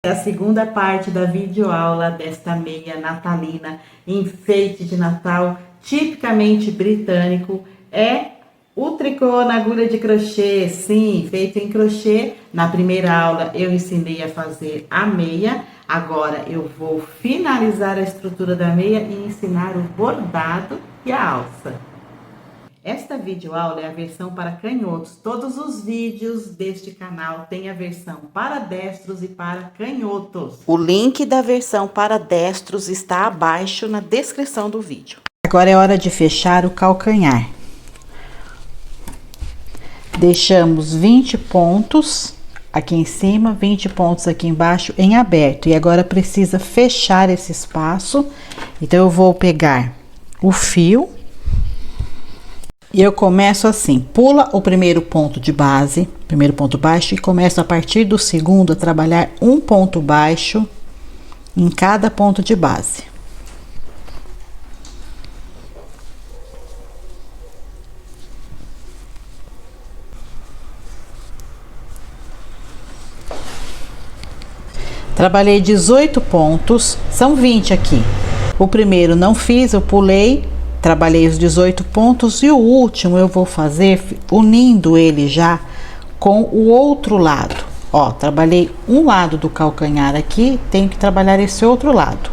É a segunda parte da videoaula desta meia natalina, enfeite de Natal, tipicamente britânico, é o tricô na agulha de crochê, sim, feito em crochê. Na primeira aula eu ensinei a fazer a meia, agora eu vou finalizar a estrutura da meia e ensinar o bordado e a alça. Esta videoaula é a versão para canhotos. Todos os vídeos deste canal têm a versão para destros e para canhotos. O link da versão para destros está abaixo na descrição do vídeo. Agora é hora de fechar o calcanhar. Deixamos 20 pontos aqui em cima, 20 pontos aqui embaixo em aberto. E agora precisa fechar esse espaço. Então eu vou pegar o fio. E eu começo assim, pula o primeiro ponto de base, primeiro ponto baixo, e começo a partir do segundo a trabalhar um ponto baixo em cada ponto de base. Trabalhei 18 pontos, são 20 aqui. O primeiro não fiz, eu pulei. Trabalhei os 18 pontos e o último eu vou fazer unindo ele já com o outro lado. Ó, trabalhei um lado do calcanhar aqui, tenho que trabalhar esse outro lado.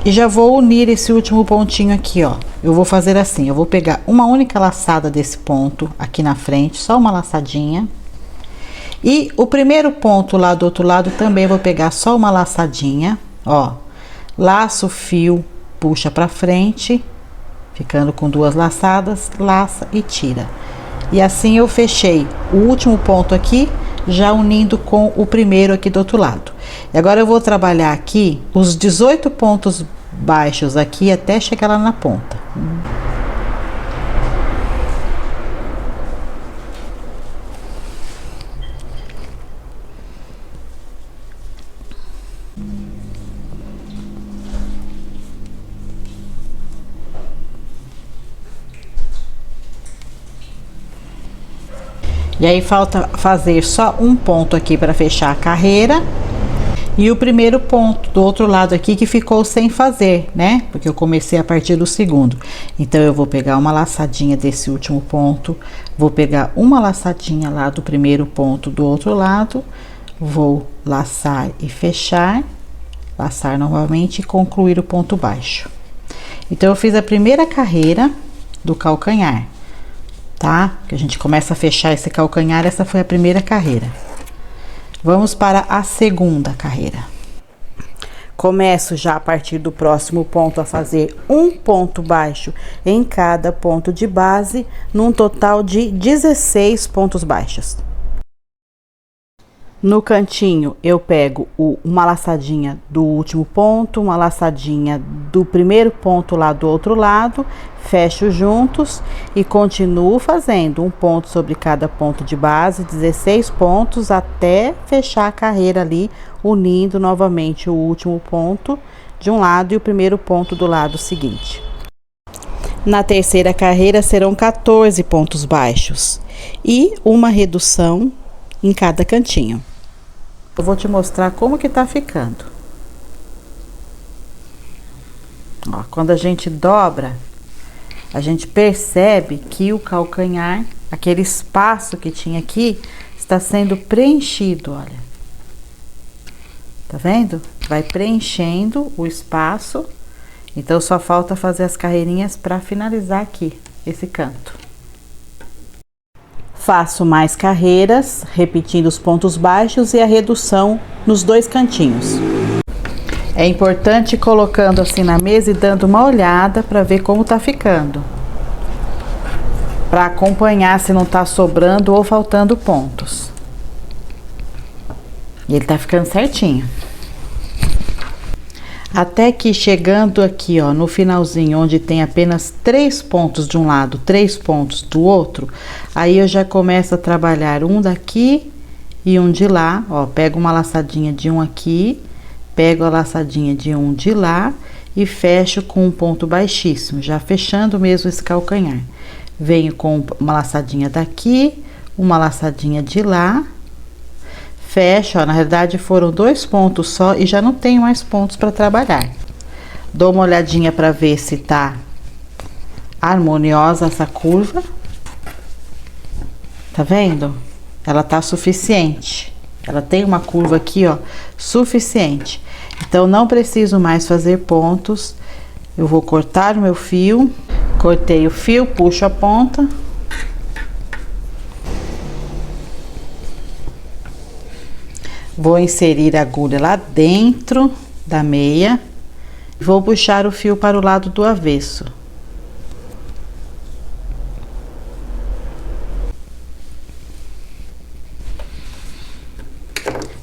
E já vou unir esse último pontinho aqui, ó. Eu vou fazer assim, eu vou pegar uma única laçada desse ponto aqui na frente, só uma laçadinha. E o primeiro ponto lá do outro lado também vou pegar só uma laçadinha, ó. Laço o fio, puxa pra frente. Ficando com duas laçadas, laça e tira. E assim eu fechei o último ponto aqui, já unindo com o primeiro aqui do outro lado. E agora eu vou trabalhar aqui os 18 pontos baixos aqui até chegar lá na ponta. E aí falta fazer só um ponto aqui para fechar a carreira. E o primeiro ponto do outro lado aqui que ficou sem fazer, né? Porque eu comecei a partir do segundo. Então eu vou pegar uma laçadinha desse último ponto, vou pegar uma laçadinha lá do primeiro ponto do outro lado, vou laçar e fechar, laçar novamente e concluir o ponto baixo. Então eu fiz a primeira carreira do calcanhar. Tá? Que a gente começa a fechar esse calcanhar, essa foi a primeira carreira. Vamos para a segunda carreira. Começo já a partir do próximo ponto a fazer um ponto baixo em cada ponto de base, num total de 16 pontos baixos. No cantinho eu pego uma laçadinha do último ponto, uma laçadinha do primeiro ponto lá do outro lado, fecho juntos e continuo fazendo um ponto sobre cada ponto de base, 16 pontos até fechar a carreira ali, unindo novamente o último ponto de um lado e o primeiro ponto do lado seguinte. Na terceira carreira serão 14 pontos baixos e uma redução em cada cantinho. Eu vou te mostrar como que tá ficando. Ó, quando a gente dobra, a gente percebe que o calcanhar, aquele espaço que tinha aqui, está sendo preenchido, olha. Tá vendo? Vai preenchendo o espaço. Então, só falta fazer as carreirinhas para finalizar aqui, esse canto. Faço mais carreiras, repetindo os pontos baixos e a redução nos dois cantinhos. É importante ir colocando assim na mesa e dando uma olhada para ver como tá ficando. Para acompanhar se não tá sobrando ou faltando pontos. E ele tá ficando certinho. Até que chegando aqui, ó, no finalzinho, onde tem apenas 3 pontos de um lado, 3 pontos do outro, aí eu já começo a trabalhar um daqui e um de lá, ó, pego uma laçadinha de um aqui, pego a laçadinha de um de lá e fecho com um ponto baixíssimo, já fechando mesmo esse calcanhar. Venho com uma laçadinha daqui, uma laçadinha de lá, Fecho, ó, na verdade foram 2 pontos só e já não tenho mais pontos para trabalhar. Dou uma olhadinha para ver se tá harmoniosa essa curva. Tá vendo? Ela tá suficiente. Ela tem uma curva aqui, ó, suficiente. Então, não preciso mais fazer pontos. Eu vou cortar o meu fio. Cortei o fio, puxo a ponta. Vou inserir a agulha lá dentro da meia. Vou puxar o fio para o lado do avesso.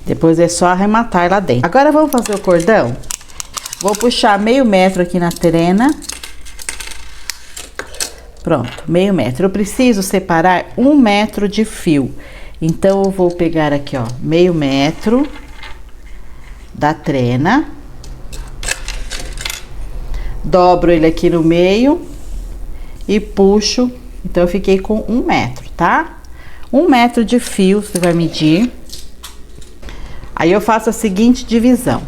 Depois é só arrematar lá dentro. Agora vamos fazer o cordão? Vou puxar meio metro aqui na trena. Pronto, meio metro. Eu preciso separar 1 metro de fio. Então, eu vou pegar aqui, ó, meio metro da trena. Dobro ele aqui no meio e puxo. Então, eu fiquei com 1 metro, tá? 1 metro de fio, você vai medir. Aí, eu faço a seguinte divisão.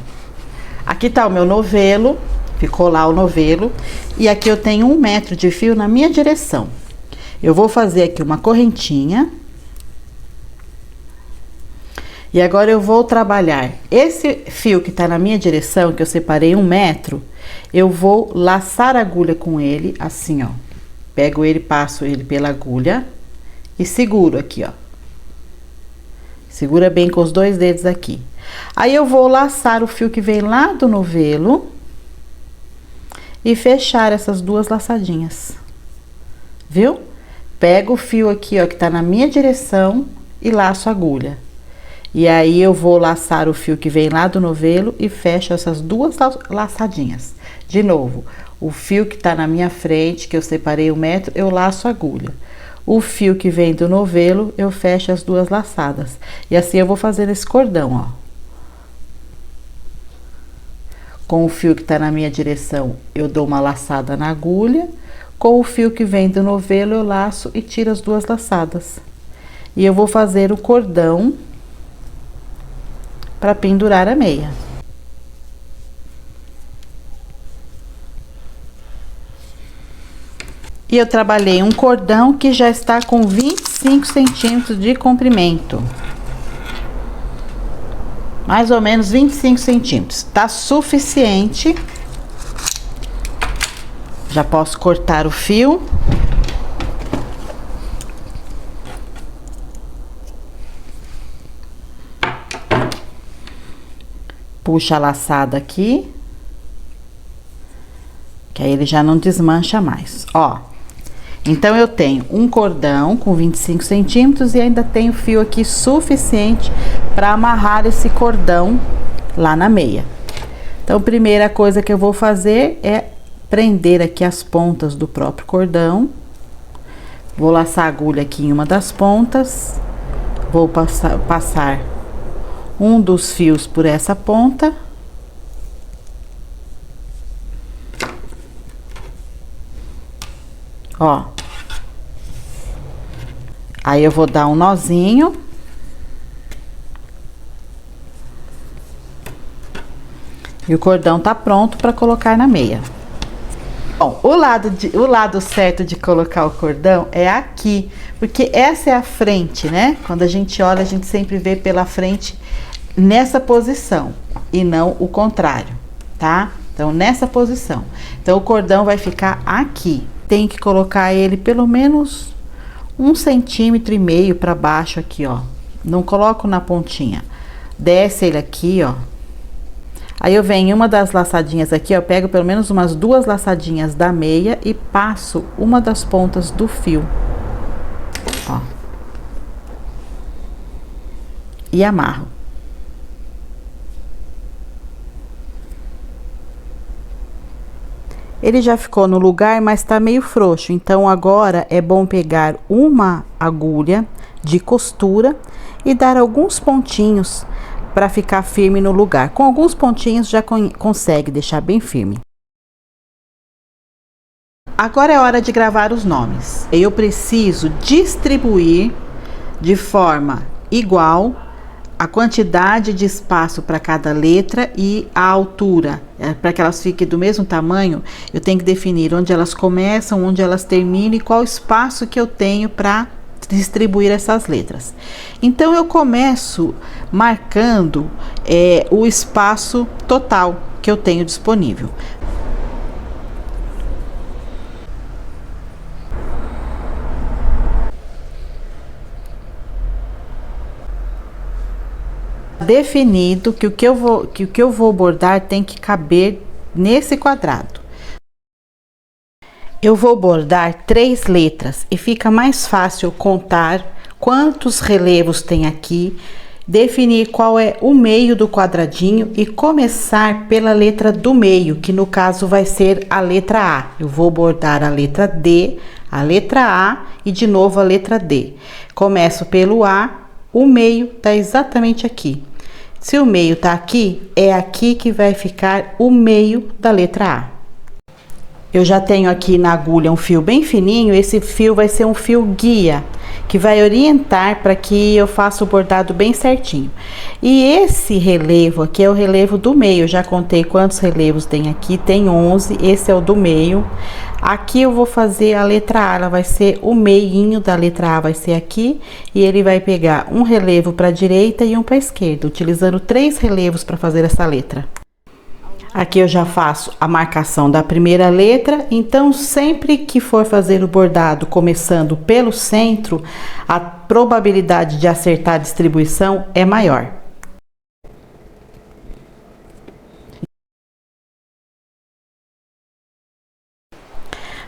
Aqui tá o meu novelo, ficou lá o novelo. E aqui eu tenho 1 metro de fio na minha direção. Eu vou fazer aqui uma correntinha. E agora eu vou trabalhar esse fio que tá na minha direção, que eu separei 1 metro, eu vou laçar a agulha com ele, assim, ó. Pego ele, passo ele pela agulha e seguro aqui, ó. Segura bem com os 2 dedos aqui. Aí, eu vou laçar o fio que vem lá do novelo e fechar essas 2 laçadinhas. Viu? Pego o fio aqui, ó, que tá na minha direção e laço a agulha. E aí, eu vou laçar o fio que vem lá do novelo e fecho essas 2 laçadinhas. De novo, o fio que tá na minha frente, que eu separei 1 metro, eu laço a agulha. O fio que vem do novelo, eu fecho as 2 laçadas. E assim, eu vou fazer esse cordão, ó. Com o fio que tá na minha direção, eu dou uma laçada na agulha. Com o fio que vem do novelo, eu laço e tiro as 2 laçadas. E eu vou fazer o cordão para pendurar a meia. E eu trabalhei um cordão que já está com 25 centímetros de comprimento. Mais ou menos 25 centímetros. Tá suficiente. Já posso cortar o fio. Puxa a laçada aqui. Que aí ele já não desmancha mais, ó. Então, eu tenho um cordão com 25 centímetros e ainda tenho fio aqui suficiente para amarrar esse cordão lá na meia. Então, a primeira coisa que eu vou fazer é prender aqui as pontas do próprio cordão. Vou laçar a agulha aqui em uma das pontas. Vou passar um dos fios por essa ponta. Ó. Aí, eu vou dar um nozinho. E o cordão tá pronto para colocar na meia. Bom, o lado certo de colocar o cordão é aqui, porque essa é a frente, né? Quando a gente olha, a gente sempre vê pela frente nessa posição e não o contrário, tá? Então, nessa posição. Então, o cordão vai ficar aqui. Tem que colocar ele pelo menos 1,5 centímetro para baixo aqui, ó. Não coloco na pontinha. Desce ele aqui, ó. Aí, eu venho em uma das laçadinhas aqui, ó. Pego pelo menos umas 2 laçadinhas da meia e passo uma das pontas do fio. Ó. E amarro. Ele já ficou no lugar, mas tá meio frouxo. Então, agora é bom pegar uma agulha de costura e dar alguns pontinhos para ficar firme no lugar. Com alguns pontinhos já consegue deixar bem firme. Agora é hora de gravar os nomes. Eu preciso distribuir de forma igual a quantidade de espaço para cada letra e a altura. Para que elas fiquem do mesmo tamanho, eu tenho que definir onde elas começam, onde elas terminam e qual espaço que eu tenho para distribuir essas letras. Então eu começo marcando o espaço total que eu tenho disponível. Definido que o que eu vou bordar tem que caber nesse quadrado. Eu vou bordar 3 letras e fica mais fácil contar quantos relevos tem aqui, definir qual é o meio do quadradinho e começar pela letra do meio, que no caso vai ser a letra A. Eu vou bordar a letra D, a letra A e de novo a letra D. Começo pelo A, o meio tá exatamente aqui. Se o meio tá aqui, é aqui que vai ficar o meio da letra A. Eu já tenho aqui na agulha um fio bem fininho, esse fio vai ser um fio guia, que vai orientar para que eu faça o bordado bem certinho. E esse relevo aqui é o relevo do meio, eu já contei quantos relevos tem aqui, tem 11, esse é o do meio. Aqui eu vou fazer a letra A, ela vai ser o meinho da letra A, vai ser aqui, e ele vai pegar um relevo para a direita e um para a esquerda, utilizando 3 relevos para fazer essa letra. Aqui eu já faço a marcação da primeira letra, então sempre que for fazer o bordado começando pelo centro, a probabilidade de acertar a distribuição é maior.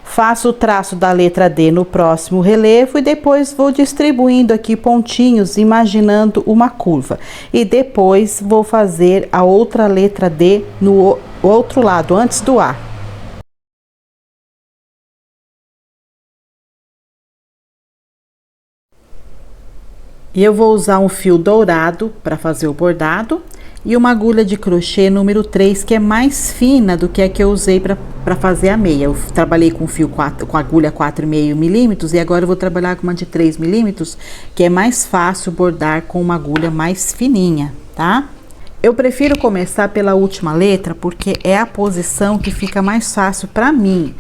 Faço o traço da letra D no próximo relevo e depois vou distribuindo aqui pontinhos, imaginando uma curva. E depois vou fazer a outra letra D no outro lado, antes do A. E eu vou usar um fio dourado para fazer o bordado e uma agulha de crochê número 3, que é mais fina do que a que eu usei para fazer a meia. Eu trabalhei com fio 4, com agulha 4,5 milímetros e agora eu vou trabalhar com uma de 3 milímetros, que é mais fácil bordar com uma agulha mais fininha, tá? Eu prefiro começar pela última letra porque é a posição que fica mais fácil para mim.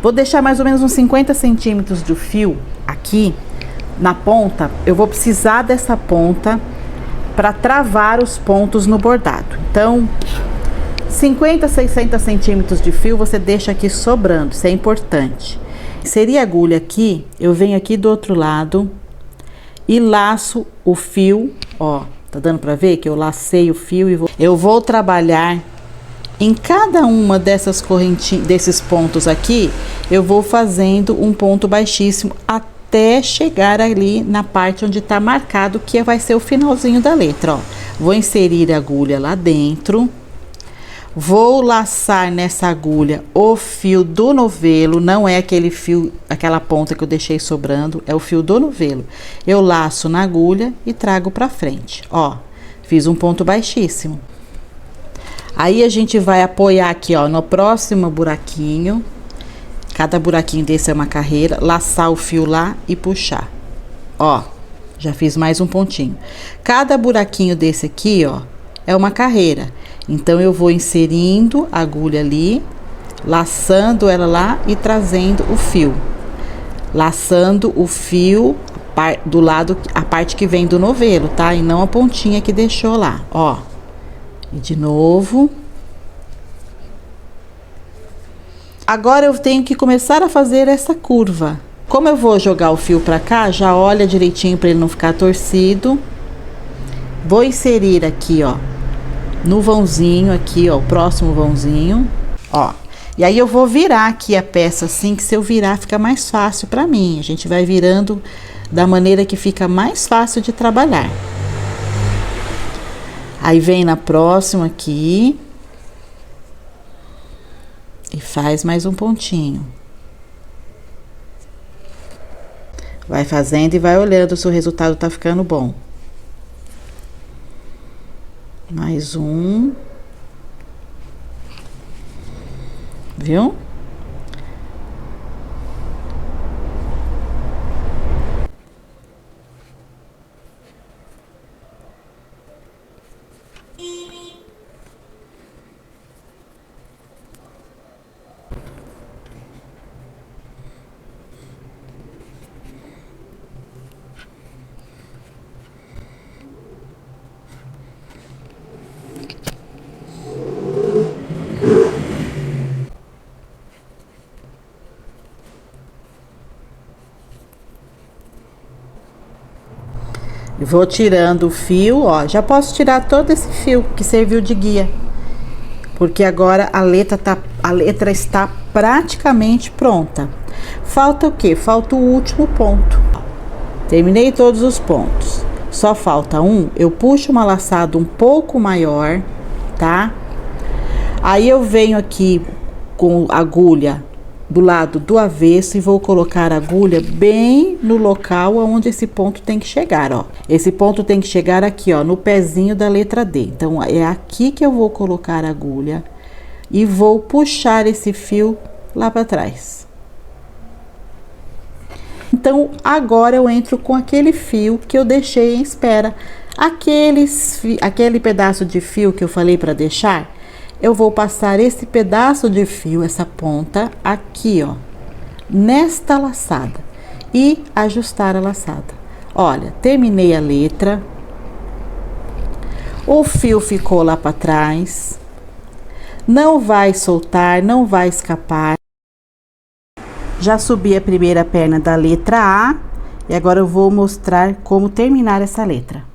Vou deixar mais ou menos uns 50 centímetros do fio aqui na ponta. Eu vou precisar dessa ponta para travar os pontos no bordado. Então, 50, 60 centímetros de fio você deixa aqui sobrando, isso é importante. Inserir a agulha aqui, eu venho aqui do outro lado e laço o fio, ó, tá dando para ver que eu lacei o fio e eu vou trabalhar em cada uma dessas correntinhas, desses pontos aqui, eu vou fazendo um ponto baixíssimo até chegar ali na parte onde tá marcado, que vai ser o finalzinho da letra, ó. Vou inserir a agulha lá dentro, vou laçar nessa agulha o fio do novelo, não é aquele fio, aquela ponta que eu deixei sobrando, é o fio do novelo. Eu laço na agulha e trago pra frente, ó. Fiz um ponto baixíssimo. Aí a gente vai apoiar aqui, ó, no próximo buraquinho. Cada buraquinho desse é uma carreira, laçar o fio lá e puxar. Ó, já fiz mais um pontinho. Cada buraquinho desse aqui, ó, é uma carreira. Então, eu vou inserindo a agulha ali, laçando ela lá e trazendo o fio. Laçando o fio do lado, a parte que vem do novelo, tá? E não a pontinha que deixou lá, ó. E de novo. Agora eu tenho que começar a fazer essa curva. Como eu vou jogar o fio pra cá, já olha direitinho para ele não ficar torcido. Vou inserir aqui, ó, no vãozinho aqui, ó, o próximo vãozinho, ó. E aí eu vou virar aqui a peça assim, que se eu virar fica mais fácil para mim. A gente vai virando da maneira que fica mais fácil de trabalhar. Aí vem na próxima aqui e faz mais um pontinho. Vai fazendo e vai olhando se o resultado tá ficando bom. Mais um. Viu? Vou tirando o fio, ó, já posso tirar todo esse fio que serviu de guia. Porque agora a letra está praticamente pronta. Falta o quê? Falta o último ponto. Terminei todos os pontos. Só falta um, eu puxo uma laçada um pouco maior, tá? Aí eu venho aqui com a agulha do lado do avesso e vou colocar a agulha bem no local onde esse ponto tem que chegar, ó. Esse ponto tem que chegar aqui, ó, no pezinho da letra D. Então, é aqui que eu vou colocar a agulha e vou puxar esse fio lá para trás. Então, agora eu entro com aquele fio que eu deixei em espera. Aquele pedaço de fio que eu falei para deixar, eu vou passar esse pedaço de fio, essa ponta aqui, ó, nesta laçada e ajustar a laçada. Olha, terminei a letra, o fio ficou lá para trás, não vai soltar, não vai escapar. Já subi a primeira perna da letra A e agora eu vou mostrar como terminar essa letra.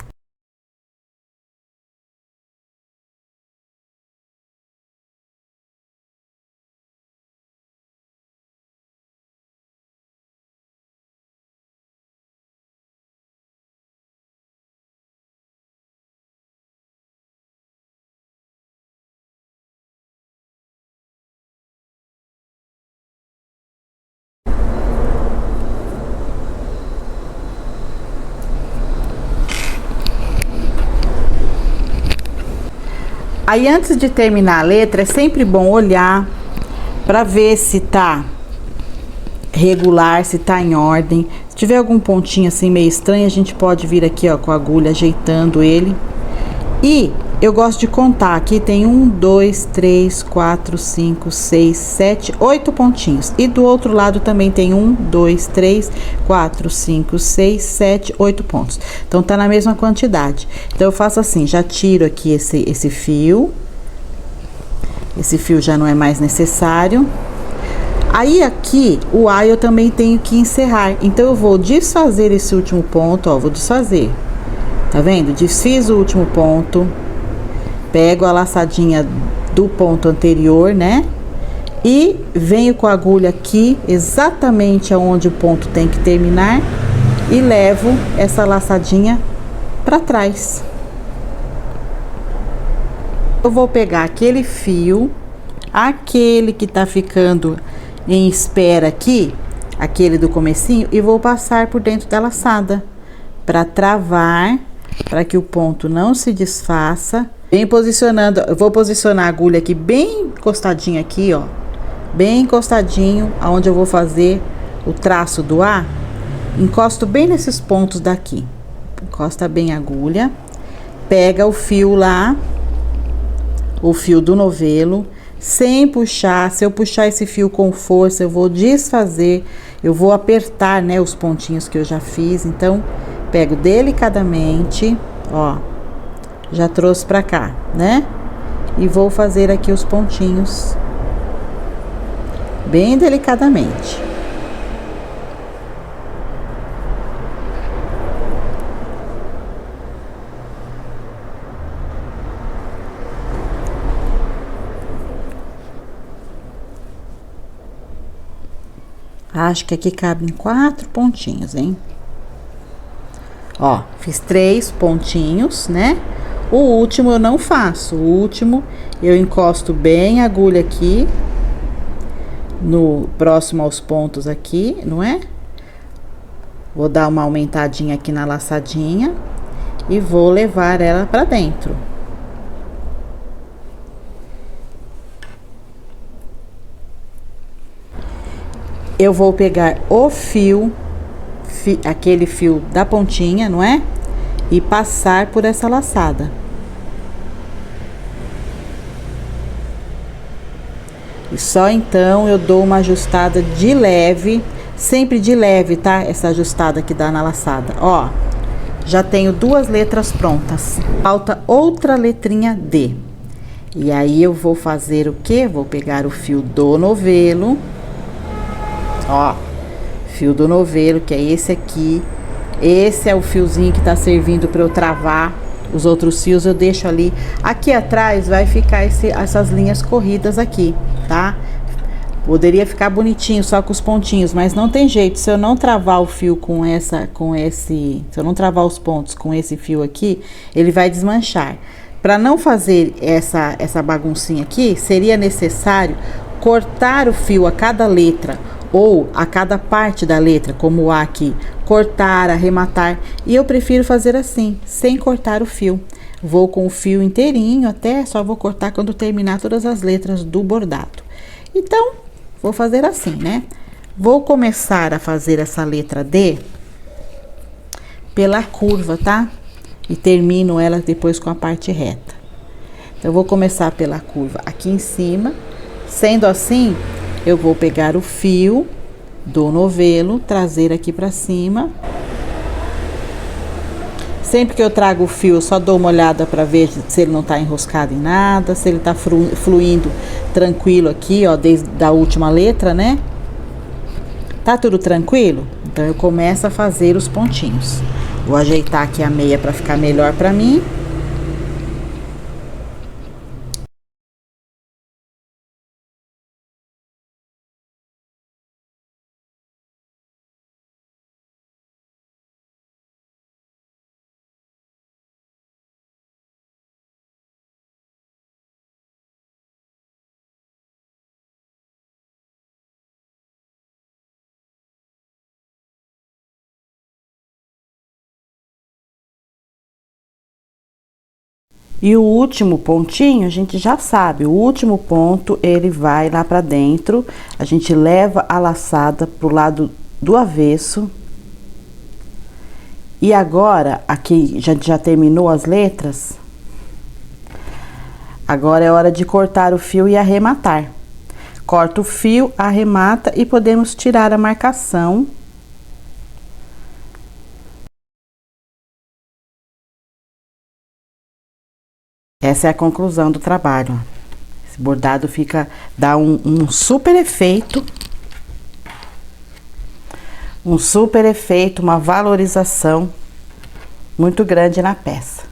Aí, antes de terminar a letra, é sempre bom olhar para ver se tá regular, se tá em ordem. Se tiver algum pontinho assim meio estranho, a gente pode vir aqui, ó, com a agulha ajeitando ele. E eu gosto de contar, aqui tem 1, 2, 3, 4, 5, 6, 7, 8 pontinhos. E do outro lado também tem 1, 2, 3, 4, 5, 6, 7, 8 pontos. Então, tá na mesma quantidade. Então, eu faço assim, já tiro aqui esse fio. Esse fio já não é mais necessário. Aí, aqui, o A eu também tenho que encerrar. Então, eu vou desfazer esse último ponto, ó, vou desfazer. Tá vendo? Desfiz o último ponto. Pego a laçadinha do ponto anterior, né? E venho com a agulha aqui, exatamente aonde o ponto tem que terminar. E levo essa laçadinha para trás. Eu vou pegar aquele fio, aquele que tá ficando em espera aqui, aquele do comecinho, e vou passar por dentro da laçada para travar, para que o ponto não se desfaça. Bem posicionando, eu vou posicionar a agulha aqui bem encostadinha aqui, ó, bem encostadinho, aonde eu vou fazer o traço do A. Encosto bem nesses pontos daqui, encosta bem a agulha, pega o fio lá, o fio do novelo, sem puxar. Se eu puxar esse fio com força, eu vou desfazer, eu vou apertar, né, os pontinhos que eu já fiz. Então, pego delicadamente, ó, já trouxe pra cá, né? E vou fazer aqui os pontinhos bem delicadamente. Acho que aqui cabem 4 pontinhos, hein? Ó, fiz 3 pontinhos, né? O último eu não faço. O último eu encosto bem a agulha aqui, no próximo aos pontos aqui, não é? Vou dar uma aumentadinha aqui na laçadinha e vou levar ela pra dentro. Eu vou pegar o fio, aquele fio da pontinha, não é? E passar por essa laçada. E só então eu dou uma ajustada de leve, sempre de leve, tá? Essa ajustada que dá na laçada. Ó, já tenho 2 letras prontas. Falta outra letrinha D. E aí eu vou fazer o quê? Vou pegar o fio do novelo. Ó, fio do novelo, que é esse aqui, Esse é o fiozinho que tá servindo para eu travar. Os outros fios eu deixo ali. Aqui atrás vai ficar essas linhas corridas aqui, tá? Poderia ficar bonitinho só com os pontinhos, mas não tem jeito. Se eu não travar o fio se eu não travar os pontos com esse fio aqui, ele vai desmanchar. Para não fazer essa baguncinha aqui, seria necessário cortar o fio a cada letra ou a cada parte da letra, como o A aqui, cortar, arrematar. E eu prefiro fazer assim, sem cortar o fio. Vou com o fio inteirinho, até só vou cortar quando terminar todas as letras do bordado. Então, vou fazer assim, né? Vou começar a fazer essa letra D pela curva, tá? E termino ela depois com a parte reta. Então, eu vou começar pela curva aqui em cima. Sendo assim, eu vou pegar o fio do novelo, trazer aqui pra cima. Sempre que eu trago o fio, eu só dou uma olhada pra ver se ele não tá enroscado em nada, se ele tá fluindo tranquilo aqui, ó, desde a última letra, né? Tá tudo tranquilo? Então, eu começo a fazer os pontinhos. Vou ajeitar aqui a meia pra ficar melhor pra mim. E o último pontinho, a gente já sabe, o último ponto, ele vai lá pra dentro, a gente leva a laçada pro lado do avesso. E agora, aqui já terminou as letras, agora é hora de cortar o fio e arrematar. Corta o fio, arremata e podemos tirar a marcação. Essa é a conclusão do trabalho, ó. Esse bordado dá um super efeito. Um super efeito, uma valorização muito grande na peça.